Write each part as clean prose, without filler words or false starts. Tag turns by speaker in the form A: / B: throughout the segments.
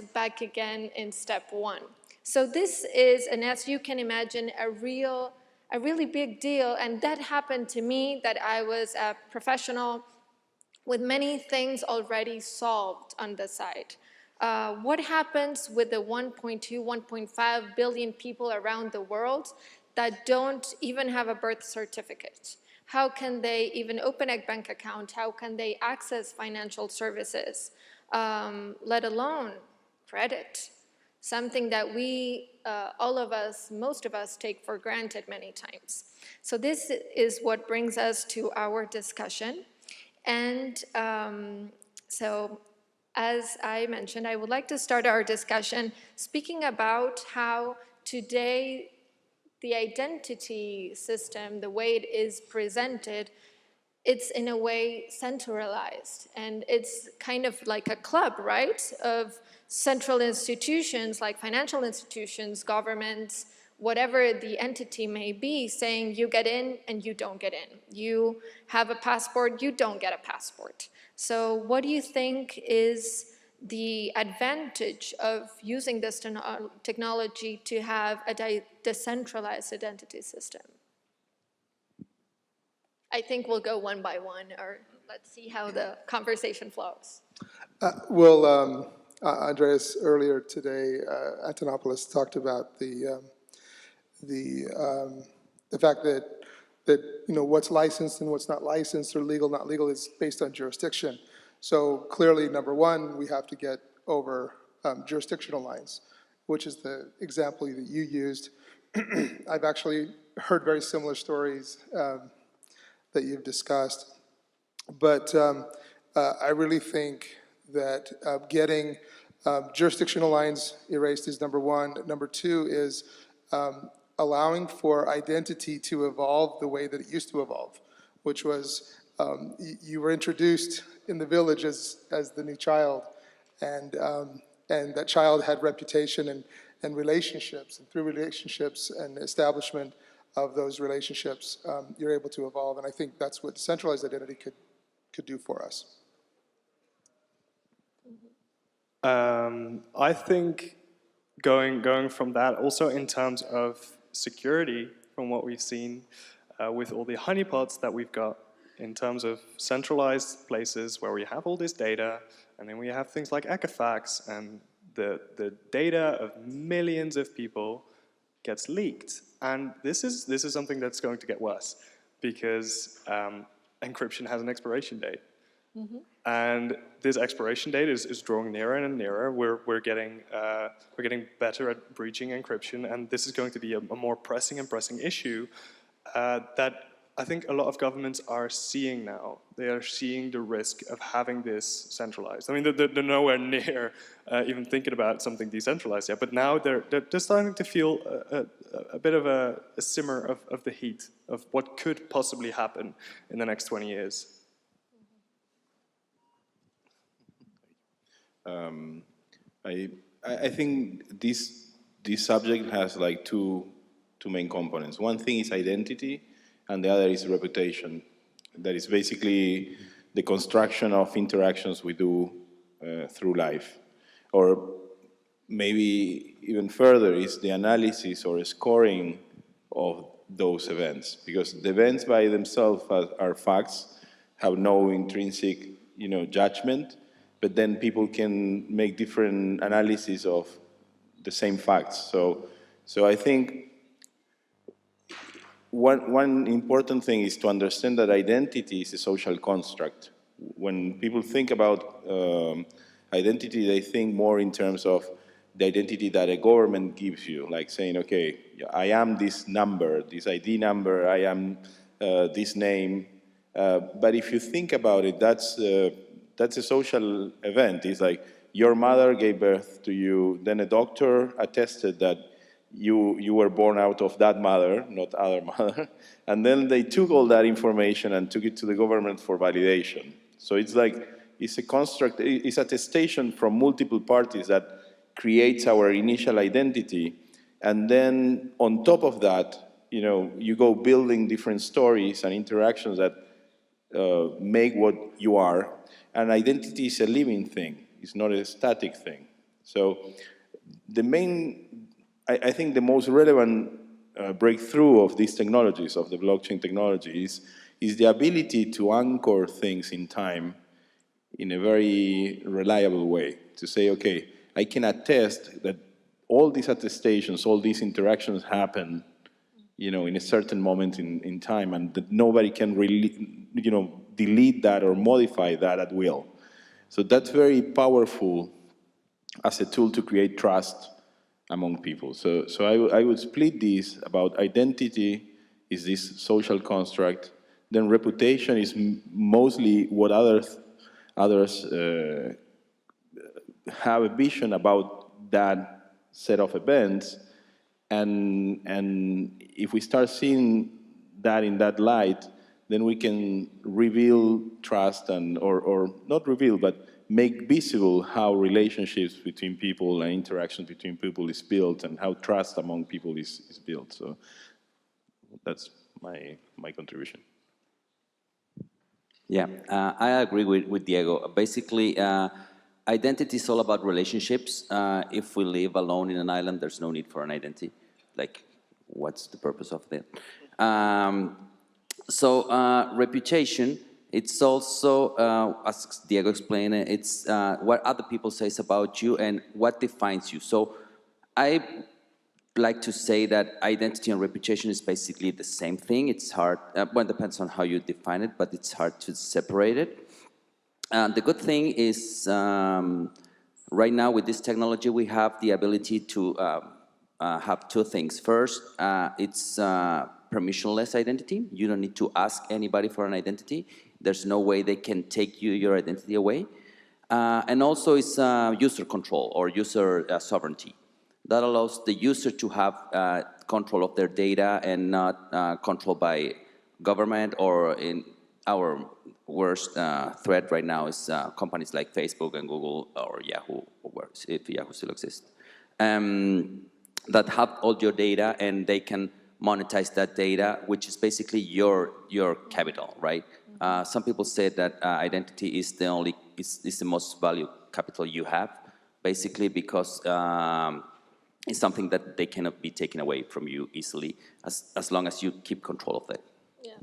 A: is back again in step one. So this is, and as you can imagine, a really big deal, and that happened to me, that I was a professional with many things already solved on the side. What happens with the 1.2, 1.5 billion people around the world that don't even have a birth certificate? How can they even open a bank account? How can they access financial services, let alone credit? Something that we, all of us, most of us take for granted many times. So this is what brings us to our discussion. And so, as I mentioned, I would like to start our discussion speaking about how today the identity system, the way it is presented, it's in a way centralized, and it's kind of like a club, right, of central institutions like financial institutions, governments, whatever the entity may be, saying you get in and you don't get in. You have a passport, you don't get a passport. So what do you think is the advantage of using this technology to have a decentralized identity system? I think we'll go one by one, or let's see how the conversation flows.
B: Andreas, earlier today, Antonopoulos talked about the fact that what's licensed and what's not licensed, or legal, not legal, is based on jurisdiction. So clearly, number one, we have to get over jurisdictional lines, which is the example that you used. I've actually heard very similar stories that you've discussed, but I really think that getting jurisdictional lines erased is number one. Number two is allowing for identity to evolve the way that it used to evolve, which was you were introduced in the village as the new child, and that child had reputation and relationships, and through relationships and establishment of those relationships, you're able to evolve, and I think that's what decentralized identity could do for us.
C: I think going from that, also in terms of security, from what we've seen with all the honeypots that we've got, in terms of centralized places where we have all this data, and then we have things like Equifax, and the data of millions of people gets leaked. And this is something that's going to get worse, because encryption has an expiration date. Mm-hmm. And this expiration date is drawing nearer and nearer. We're getting better at breaching encryption, and this is going to be a more pressing issue that I think a lot of governments are seeing now. They are seeing the risk of having this centralized. I mean, they're nowhere near even thinking about something decentralized yet, but now they're starting to feel a bit of a simmer of the heat of what could possibly happen in the next 20 years.
D: I think this subject has like two main components. One thing is identity, and the other is reputation. That is basically the construction of interactions we do through life. Or maybe even further is the analysis or scoring of those events. Because the events by themselves are facts, have no intrinsic judgment, but then people can make different analyses of the same facts. So I think one important thing is to understand that identity is a social construct. When people think about identity, they think more in terms of the identity that a government gives you, like saying, okay, I am this number, this ID number, I am this name. But if you think about it, that's a social event. It's like your mother gave birth to you, then a doctor attested that you were born out of that mother, not other mother, and then they took all that information and took it to the government for validation. So it's like, it's a construct, it's attestation from multiple parties that creates our initial identity, and then on top of that, you go building different stories and interactions that make what you are. And identity is a living thing, it's not a static thing. So the main, I think the most relevant breakthrough of these technologies, of the blockchain technologies, is the ability to anchor things in time in a very reliable way. To say, okay, I can attest that all these attestations, all these interactions happen, in a certain moment in time, and that nobody can really, delete that or modify that at will. So that's very powerful as a tool to create trust among people. So I would split this about identity is this social construct, then reputation is mostly what others have a vision about that set of events, and if we start seeing that in that light, then we can reveal trust or not reveal, but make visible how relationships between people and interactions between people is built and how trust among people is built. So that's my contribution.
E: Yeah, I agree with Diego. Basically, identity is all about relationships. If we live alone in an island, there's no need for an identity. Like, what's the purpose of that? Reputation, it's also, as Diego explained, it's what other people say about you and what defines you. So I like to say that identity and reputation is basically the same thing. It's hard, well, it depends on how you define it, but it's hard to separate it. The good thing is, right now with this technology, we have the ability to have two things. First, it's permissionless identity. You don't need to ask anybody for an identity. There's no way they can take your identity away. And also it's user control or user sovereignty. That allows the user to have control of their data and not controlled by government, or in our worst threat right now is companies like Facebook and Google or Yahoo, if Yahoo still exists, that have all your data and they can monetize that data, which is basically your capital, right? Some people say that identity is the most valuable capital you have, basically because it's something that they cannot be taken away from you easily, as long as you keep control of it.
A: Yeah.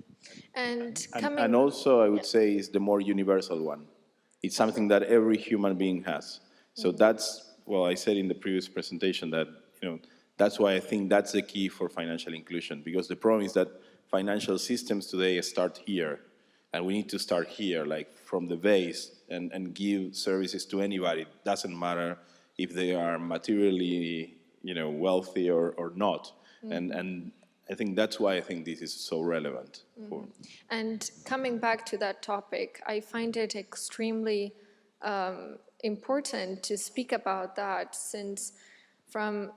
A: And
D: And also, I would say, is the more universal one. It's something that every human being has. So that's, well, I said in the previous presentation that, that's why I think that's the key for financial inclusion, because the problem is that financial systems today start here, and we need to start here, like from the base, and give services to anybody. It doesn't matter if they are materially, wealthy or not. And I think that's why I think this is so relevant.
A: And coming back to that topic, I find it extremely important to speak about that, since from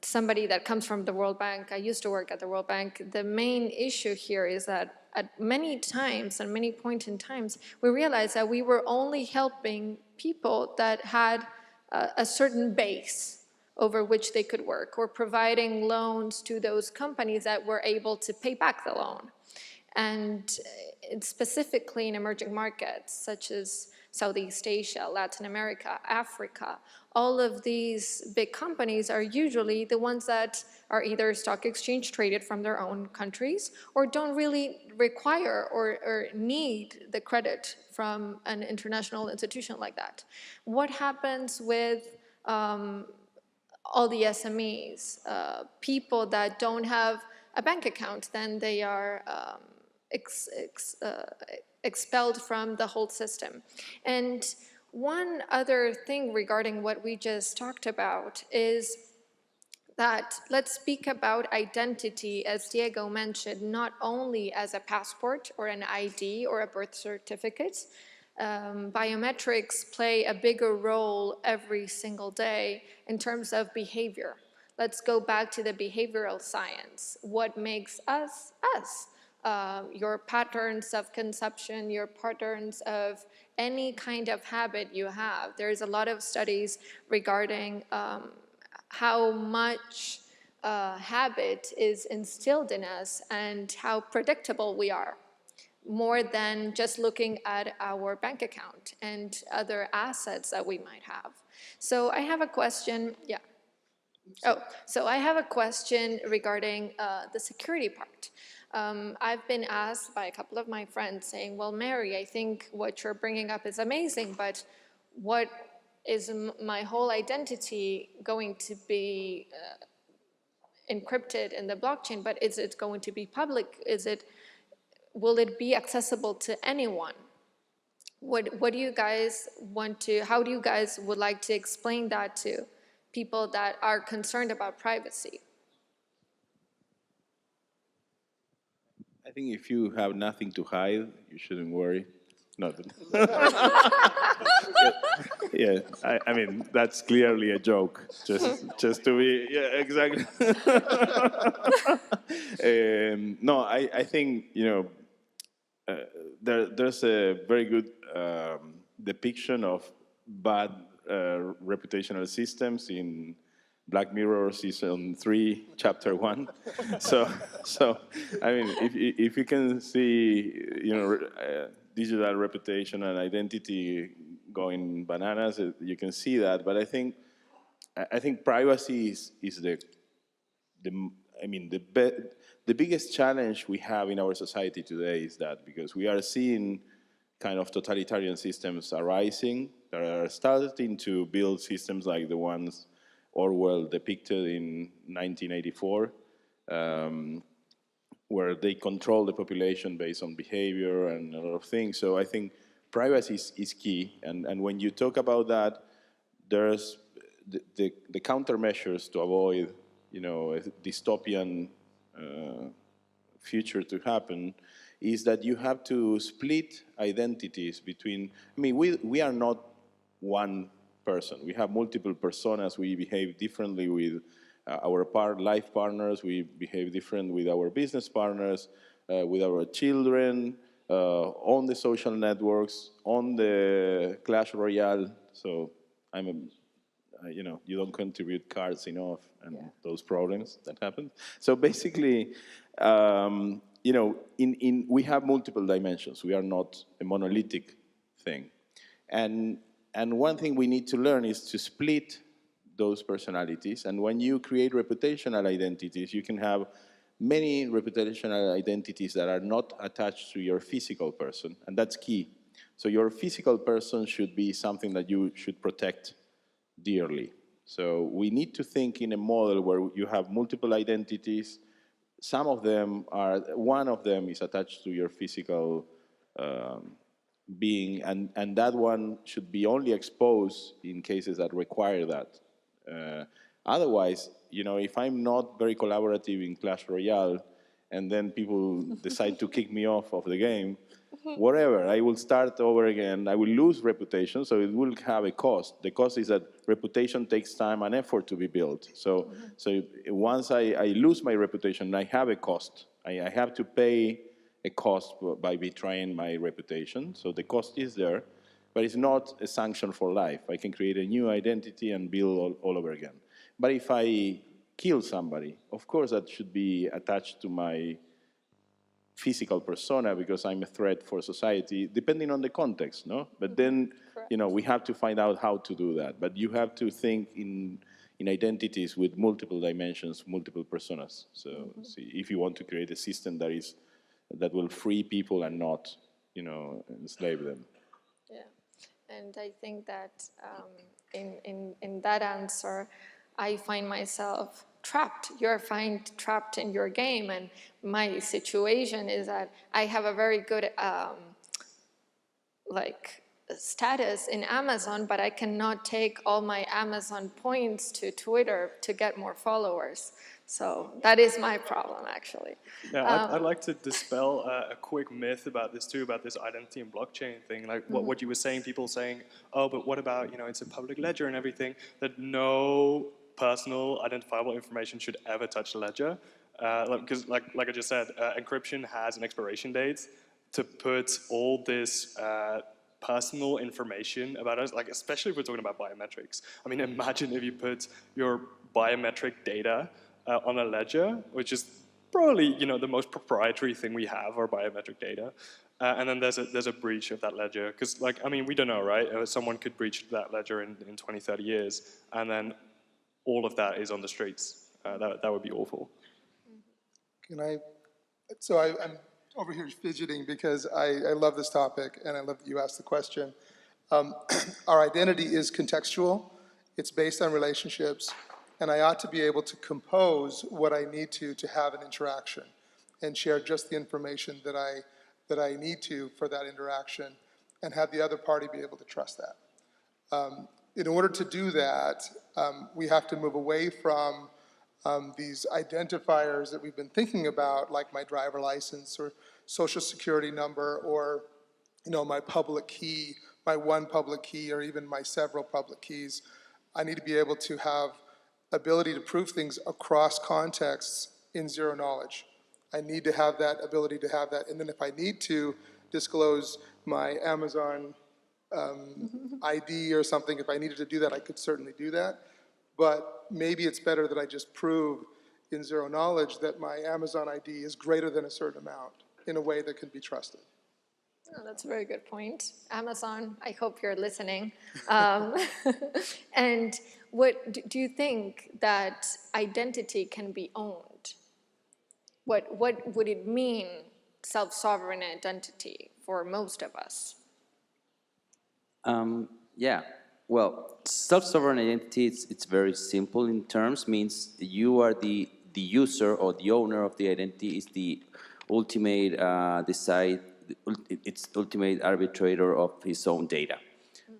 A: somebody that comes from the World Bank, I used to work at the World Bank, the main issue here is that at many times and many points in times, we realized that we were only helping people that had a certain base over which they could work, or providing loans to those companies that were able to pay back the loan. And specifically in emerging markets, such as Southeast Asia, Latin America, Africa, all of these big companies are usually the ones that are either stock exchange traded from their own countries, or don't really require or need the credit from an international institution like that. What happens with all the SMEs, people that don't have a bank account, then they are expelled from the whole system. And one other thing regarding what we just talked about is that let's speak about identity, as Diego mentioned, not only as a passport or an ID or a birth certificate. Biometrics play a bigger role every single day in terms of behavior. Let's go back to the behavioral science. What makes us, us? Your patterns of consumption, your patterns of any kind of habit you have. There's a lot of studies regarding how much habit is instilled in us and how predictable we are. more than just looking at our bank account and other assets that we might have. So I have a question, yeah. Oh, so I have a question regarding the security part. I've been asked by a couple of my friends saying, well, Mary, I think what you're bringing up is amazing, but what is my whole identity going to be encrypted in the blockchain, but is it going to be public? Will it be accessible to anyone? What do you guys want to, how do you guys would like to explain that to people that are concerned about privacy?
D: I think if you have nothing to hide, you shouldn't worry. No. Yeah, I mean, that's clearly a joke, just to be, yeah, exactly. No, I think, there's a very good depiction of bad reputational systems in Black Mirror season 3, chapter 1. So I mean, if you can see, digital reputation and identity going bananas, you can see that. But I think privacy is the biggest challenge we have in our society today is that because we are seeing kind of totalitarian systems arising that are starting to build systems like the ones Orwell depicted in 1984, where they control the population based on behavior and a lot of things. So I think privacy is key. And when you talk about that, there's the countermeasures to avoid, a dystopian future to happen is that you have to split identities between, we are not one person. We have multiple personas. We behave differently with our life partners. We behave different with our business partners, with our children, on the social networks, on the Clash Royale. So you don't contribute cards enough and those problems that happen. So basically, we have multiple dimensions. We are not a monolithic thing. And one thing we need to learn is to split those personalities. And when you create reputational identities, you can have many reputational identities that are not attached to your physical person, and that's key. So your physical person should be something that you should protect dearly. So we need to think in a model where you have multiple identities. One of them is attached to your physical being, and that one should be only exposed in cases that require that. Otherwise, if I'm not very collaborative in Clash Royale, and then people decide to kick me off of the game, whatever, I will start over again. I will lose reputation, so it will have a cost. The cost is that reputation takes time and effort to be built. So once I lose my reputation, I have a cost. I have to pay a cost by betraying my reputation. So the cost is there, but it's not a sanction for life. I can create a new identity and build all over again. But if I kill somebody, of course that should be attached to my physical persona because I'm a threat for society, depending on the context, no? But then, we have to find out how to do that. But you have to think in identities with multiple dimensions, multiple personas. So if you want to create a system that will free people and not, enslave them.
A: Yeah, and I think that in that answer, I find myself trapped. You're trapped in your game, and my situation is that I have a very good status in Amazon, but I cannot take all my Amazon points to Twitter to get more followers. So that is my problem, actually.
C: Yeah, I'd like to dispel a quick myth about this too, about this identity and blockchain thing. Like what you were saying, people saying, oh, but what about, it's a public ledger and everything, that no personal identifiable information should ever touch the ledger. Because like I just said, encryption has an expiration date. To put all this personal information about us, like especially if we're talking about biometrics. I mean, imagine if you put your biometric data on a ledger, which is probably the most proprietary thing we have, our biometric data. and then there's a breach of that ledger. Because, like, I mean, we don't know, right? Someone could breach that ledger in 20, 30 years, and then all of that is on the streets. That would be awful.
B: Can I, so I'm over here fidgeting because I love this topic and I love that you asked the question. Our identity is contextual, it's based on relationships, and I ought to be able to compose what I need to have an interaction and share just the information that I need to for that interaction and have the other party be able to trust that. In order to do that, we have to move away from these identifiers that we've been thinking about, like my driver license or social security number, or my public key, my one public key, or even my several public keys. I need to be able to have ability to prove things across contexts in zero knowledge. I need to have that ability to have that, and then if I need to disclose my Amazon ID or something, if I needed to do that, I could certainly do that. But maybe it's better that I just prove in zero knowledge that my Amazon ID is greater than a certain amount in a way that can be trusted.
A: Oh, that's a very good point. Amazon, I hope you're listening. And what do you think that identity can be owned? What would it mean, self-sovereign identity, for most of us?
E: Yeah, well, self-sovereign identity, it's very simple in terms, means you are the user or the owner of the identity, is the ultimate it's ultimate arbitrator of his own data,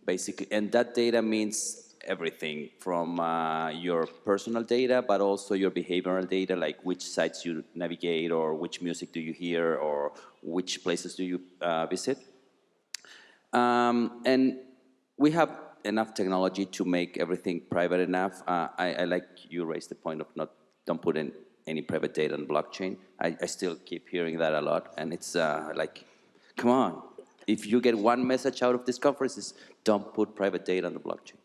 E: basically. And that data means everything from your personal data, but also your behavioral data, like which sites you navigate, or which music do you hear, or which places do you visit. And we have enough technology to make everything private enough. I like you raised the point of don't put in any private data on blockchain. I still keep hearing that a lot, and it's like, come on. If you get one message out of this conference, is don't put private data on the blockchain.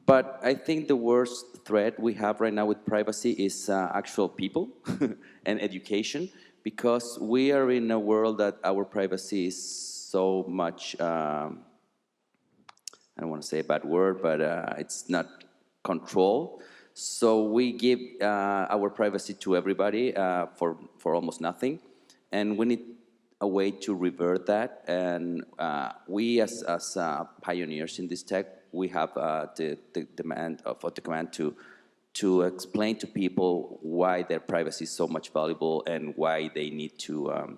E: But I think the worst threat we have right now with privacy is actual people and education, because we are in a world that our privacy is so much, I don't want to say a bad word, but it's not control. So we give our privacy to everybody for almost nothing, and we need a way to revert that. And we, as pioneers in this tech, we have the command to explain to people why their privacy is so much valuable and why they need to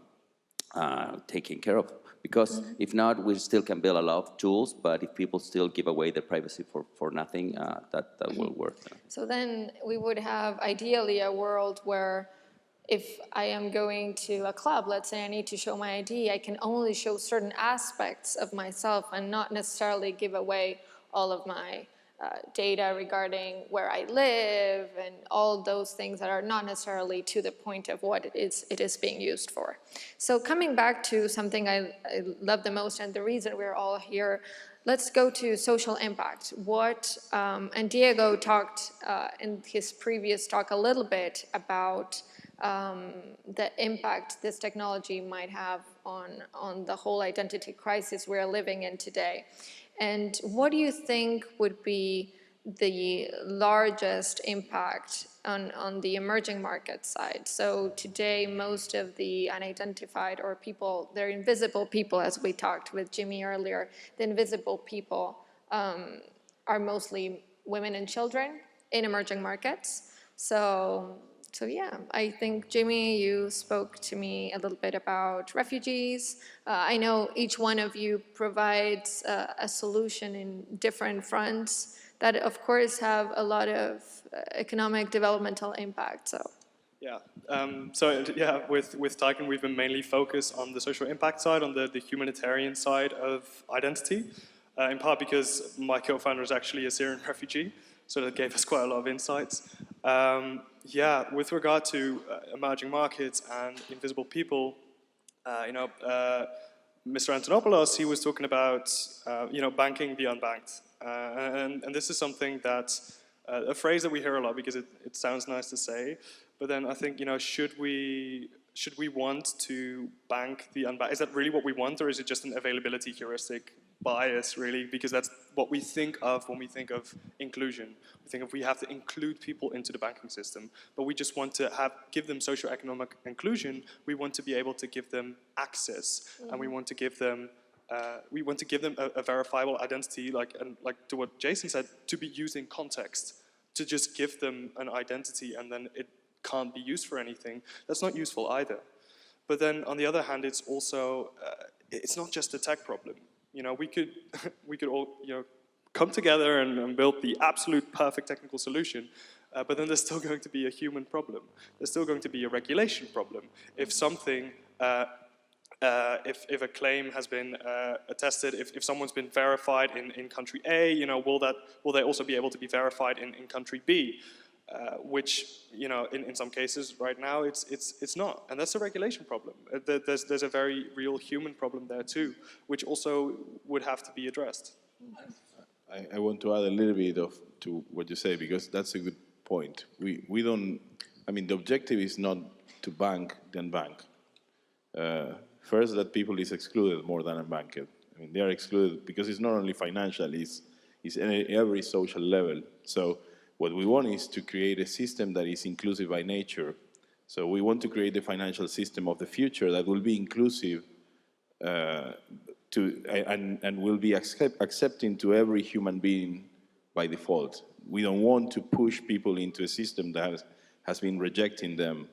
E: taken care of. Because if not, we still can build a lot of tools, but if people still give away their privacy for nothing, that will work.
A: So then we would have ideally a world where if I am going to a club, let's say I need to show my ID, I can only show certain aspects of myself and not necessarily give away all of my data regarding where I live and all those things that are not necessarily to the point of what it is being used for. So coming back to something I love the most and the reason we're all here, let's go to social impact. And Diego talked in his previous talk a little bit about the impact this technology might have on the whole identity crisis we're living in today. And what do you think would be the largest impact on the emerging market side? So today, most of the unidentified or people, they're invisible people, as we talked with Jimmy earlier, the invisible people are mostly women and children in emerging markets. So yeah, I think, Jimmy, you spoke to me a little bit about refugees. I know each one of you provides a solution in different fronts that, of course, have a lot of economic developmental impact. So.
C: Yeah. With Tycoon, we've been mainly focused on the social impact side, on the humanitarian side of identity, in part because my co-founder is actually a Syrian refugee, so that gave us quite a lot of insights. With regard to emerging markets and invisible people, Mr. Antonopoulos, he was talking about, banking the unbanked. And this is something that, a phrase that we hear a lot because it sounds nice to say, but then I think, should we should we want to bank the unbanked? Is that really what we want, or is it just an availability heuristic bias, really? Because that's what we think of when we think of inclusion. We think of we have to include people into the banking system, but we just want to give them socioeconomic inclusion. We want to be able to give them access, and we want to give them a verifiable identity, like to what Jason said, to be used in context. To just give them an identity and then it can't be used for anything, that's not useful either. But then on the other hand, it's also, it's not just a tech problem. You know, we could all, you know, come together and build the absolute perfect technical solution, but then there's still going to be a human problem. There's still going to be a regulation problem. If something, if a claim has been attested, if someone's been verified in country A, you know, will they also be able to be verified in country B? Which, you know, in some cases right now it's not, and that's a regulation problem. There's a very real human problem there too, which also would have to be addressed.
D: I want to add a little bit to what you say, because that's a good point. We don't, I mean, the objective is not to bank the unbanked. First, that people is excluded more than unbanked. I mean, they are excluded because it's not only financial, it's every social level. So what we want is to create a system that is inclusive by nature. So we want to create a financial system of the future that will be inclusive and will be accepting to every human being by default. We don't want to push people into a system that has been rejecting them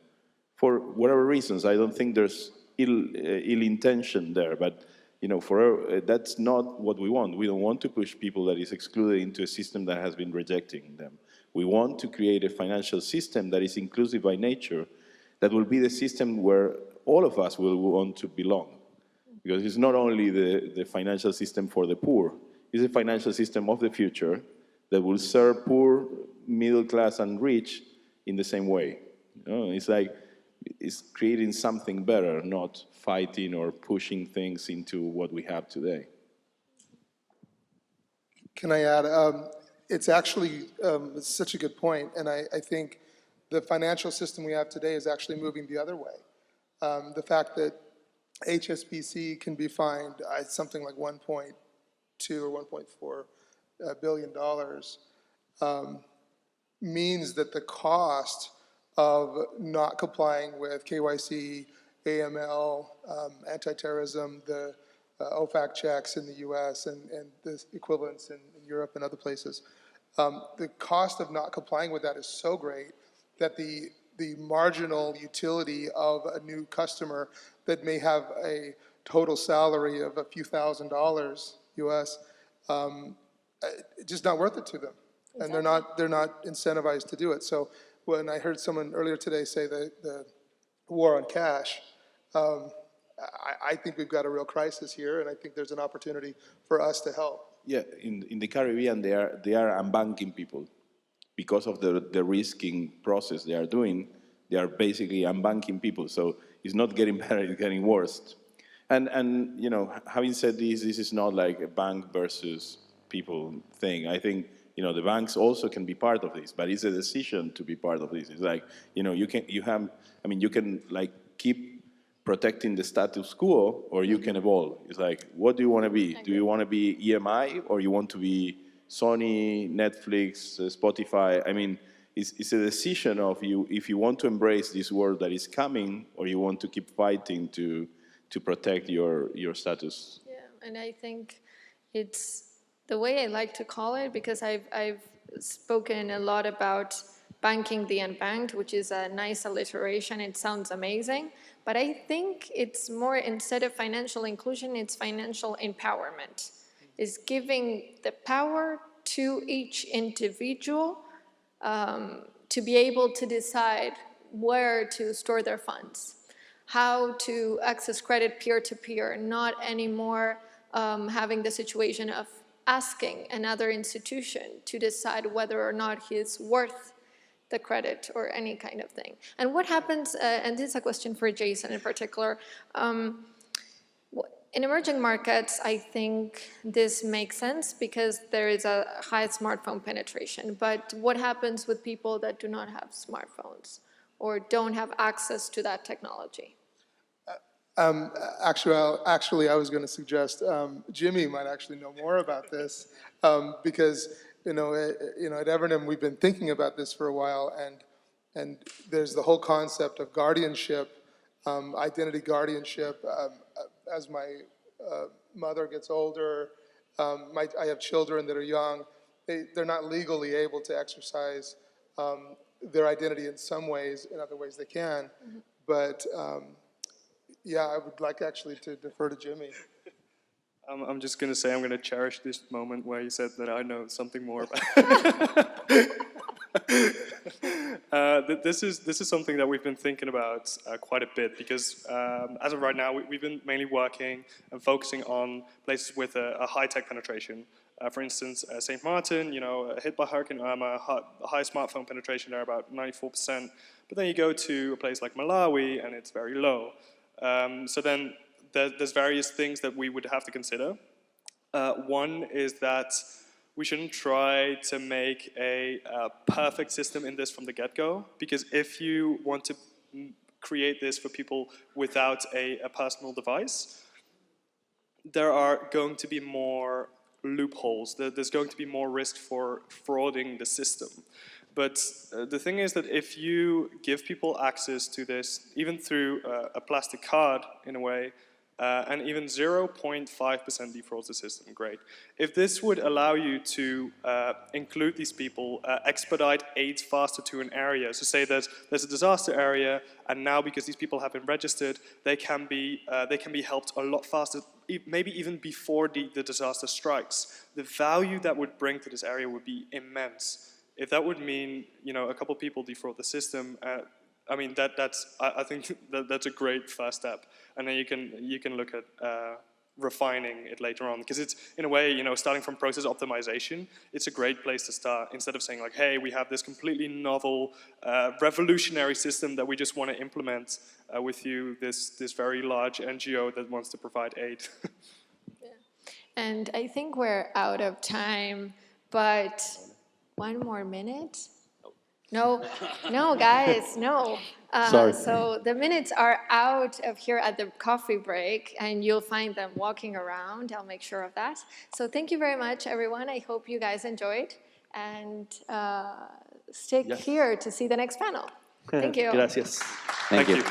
D: for whatever reasons. I don't think there's ill intention there, but you know, that's not what we want. We don't want to push people that is excluded into a system that has been rejecting them. We want to create a financial system that is inclusive by nature, that will be the system where all of us will want to belong. Because it's not only the financial system for the poor, it's a financial system of the future that will serve poor, middle class, and rich in the same way. You know, it's like, it's creating something better, not fighting or pushing things into what we have today.
B: Can I add? It's actually it's such a good point, and I think the financial system we have today is actually moving the other way. The fact that HSBC can be fined something like 1.2 or $1.4 billion means that the cost of not complying with KYC, AML, anti-terrorism, the OFAC checks in the US and the equivalents in Europe and other places. The cost of not complying with that is so great that the marginal utility of a new customer that may have a total salary of a few $1,000s US, it's just not worth it to them. Exactly. And they're not incentivized to do it. So when I heard someone earlier today say the war on cash, I think we've got a real crisis here, and I think there's an opportunity for us to help.
D: Yeah, in the Caribbean, they are unbanking people because of the risking process they are doing. They are basically unbanking people, so it's not getting better; it's getting worse. And you know, having said this is not like a bank versus people thing. I think, you know, the banks also can be part of this, but it's a decision to be part of this. It's like, you know, you can like keep protecting the status quo, or you can evolve. It's like, what do you want to be? Do you want to be EMI, or you want to be Sony, Netflix, Spotify? I mean, it's a decision of you, if you want to embrace this world that is coming, or you want to keep fighting to protect your status.
A: Yeah, and I think it's the way I like to call it, because I've spoken a lot about banking the unbanked, which is a nice alliteration. It sounds amazing. But I think it's more, instead of financial inclusion, it's financial empowerment. It's giving the power to each individual to be able to decide where to store their funds, how to access credit peer-to-peer, not anymore having the situation of asking another institution to decide whether or not he's worth the credit or any kind of thing. And what happens, and this is a question for Jason in particular, in emerging markets, I think this makes sense because there is a high smartphone penetration. But what happens with people that do not have smartphones? or don't have access to that technology?
B: Actually, I was going to suggest Jimmy might actually know more about this because at Evernham we've been thinking about this for a while, and there's the whole concept of guardianship, identity guardianship. As my mother gets older, I have children that are young. They're not legally able to exercise their identity in some ways. In other ways, they can, but. Yeah, I would like actually to defer to Jimmy.
C: I'm just going to say I'm going to cherish this moment where you said that I know something more about this is something that we've been thinking about quite a bit because as of right now, we've been mainly working and focusing on places with a high-tech penetration. For instance, St. Martin, hit by Hurricane Irma, high smartphone penetration there, about 94%. But then you go to a place like Malawi, and it's very low. So then there's various things that we would have to consider. One is that we shouldn't try to make a perfect system in this from the get-go, because if you want to create this for people without a personal device, there are going to be more loopholes. There's going to be more risk for frauding the system. But the thing is that if you give people access to this, even through a plastic card in a way, and even 0.5% defrauds the system, great. If this would allow you to include these people, expedite aids faster to an area, so say there's a disaster area, and now because these people have been registered, they can be helped a lot faster, maybe even before the disaster strikes. The value that would bring to this area would be immense. If that would mean, a couple people defraud the system, I mean I think that's a great first step, and then you can look at refining it later on, because it's in a way, starting from process optimization, it's a great place to start instead of saying like, hey, we have this completely novel, revolutionary system that we just want to implement with you, this very large NGO that wants to provide aid.
A: Yeah. And I think we're out of time, but. One more minute? No, guys, no.
F: Sorry.
A: So the minutes are out of here at the coffee break, and you'll find them walking around. I'll make sure of that. So thank you very much, everyone. I hope you guys enjoyed, and stay here to see the next panel. Thank you.
F: Gracias.
E: Thank you.